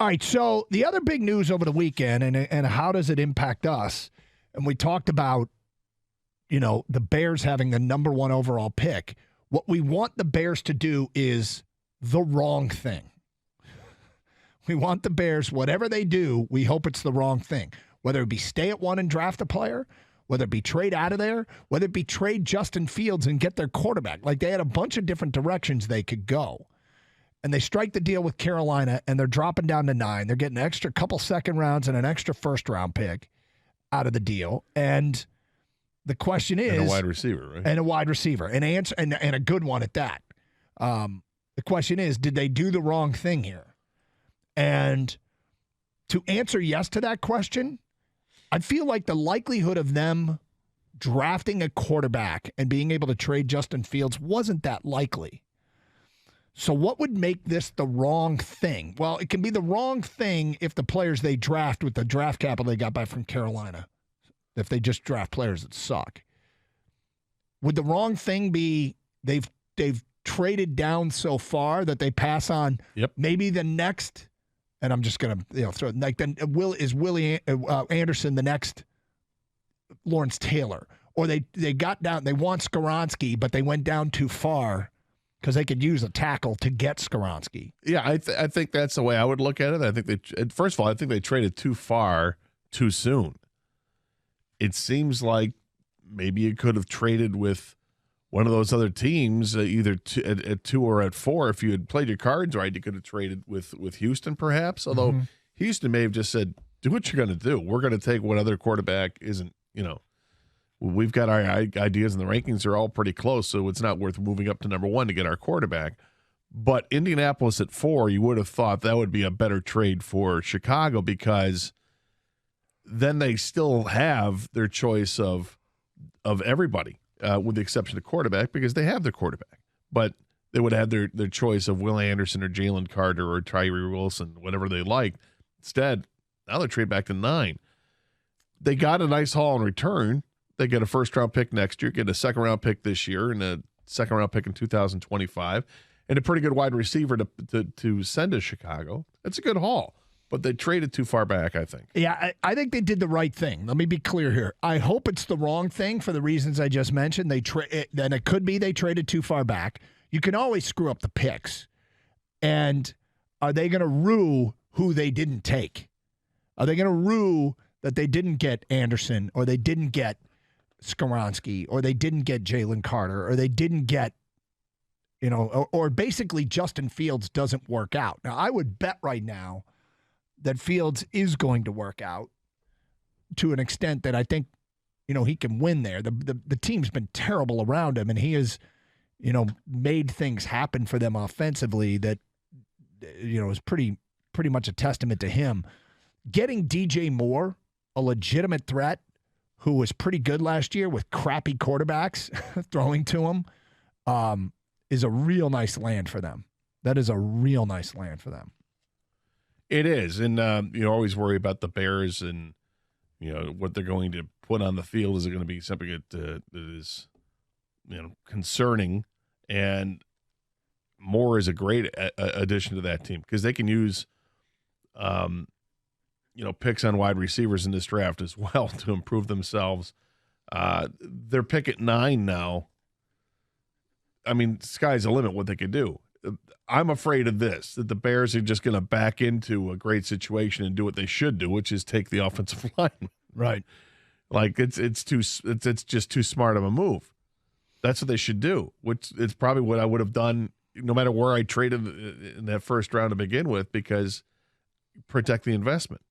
All right, so the other big news over the weekend, and how does it impact us? And we talked about, the Bears having the number 1 overall pick. What we want the Bears to do is the wrong thing. We want the Bears, whatever they do, we hope it's the wrong thing. Whether it be stay at 1 and draft a player, whether it be trade out of there, whether it be trade Justin Fields and get their quarterback. Like, they had a bunch of different directions they could go. And they strike the deal with Carolina, and they're dropping down to 9. They're getting an extra couple second rounds and an extra first-round pick out of the deal. And the question is... And a wide receiver, right? And a wide receiver. And a good one at that. The question is, did they do the wrong thing here? And to answer yes to that question, I feel like the likelihood of them drafting a quarterback and being able to trade Justin Fields wasn't that likely. So what would make this the wrong thing? Well, it can be the wrong thing if the players they draft with the draft capital they got back from Carolina, if they just draft players that suck. Would the wrong thing be they've traded down so far that they pass on maybe the next, and I'm just going to throw it, like, then Willie Anderson the next Lawrence Taylor? Or they got down, they want Skoronski, but they went down too far because they could use a tackle to get Skoronski. Yeah, I think that's the way I would look at it. I think first of all, I think they traded too far too soon. It seems like maybe you could have traded with one of those other teams, either at 2 or at 4. If you had played your cards right, you could have traded with Houston, perhaps. Although Houston may have just said, "Do what you're going to do. We're going to take what other quarterback isn't." We've got our ideas, and the rankings are all pretty close, so it's not worth moving up to number 1 to get our quarterback. But Indianapolis at 4, you would have thought that would be a better trade for Chicago, because then they still have their choice of everybody, with the exception of quarterback, because they have their quarterback. But they would have their choice of Will Anderson or Jalen Carter or Tyree Wilson, whatever they like. Instead, now they trade back to 9. They got a nice haul in return. They get a first-round pick next year, get a second-round pick this year, and a second-round pick in 2025, and a pretty good wide receiver to send to Chicago. That's a good haul. But they traded too far back, I think. Yeah, I think they did the right thing. Let me be clear here. I hope it's the wrong thing for the reasons I just mentioned. Then it could be they traded too far back. You can always screw up the picks. And are they going to rue who they didn't take? Are they going to rue that they didn't get Anderson, or they didn't get Skoronski, or they didn't get Jalen Carter, or they didn't get, or basically Justin Fields doesn't work out? Now, I would bet right now that Fields is going to work out to an extent that I think, he can win there. The team's been terrible around him, and he has, made things happen for them offensively that, is pretty much a testament to him. Getting DJ Moore, a legitimate threat, who was pretty good last year with crappy quarterbacks throwing to him, is a real nice land for them. That is a real nice land for them. It is, and you always worry about the Bears and what they're going to put on the field. Is it going to be something that is concerning? And Moore is a great addition to that team, because they can use picks on wide receivers in this draft as well to improve themselves. Their pick at 9 now. I mean, sky's the limit what they could do. I'm afraid of this, that the Bears are just going to back into a great situation and do what they should do, which is take the offensive line. Right. Like it's just too smart of a move. That's what they should do, which is probably what I would have done no matter where I traded in that first round to begin with, because protect the investment.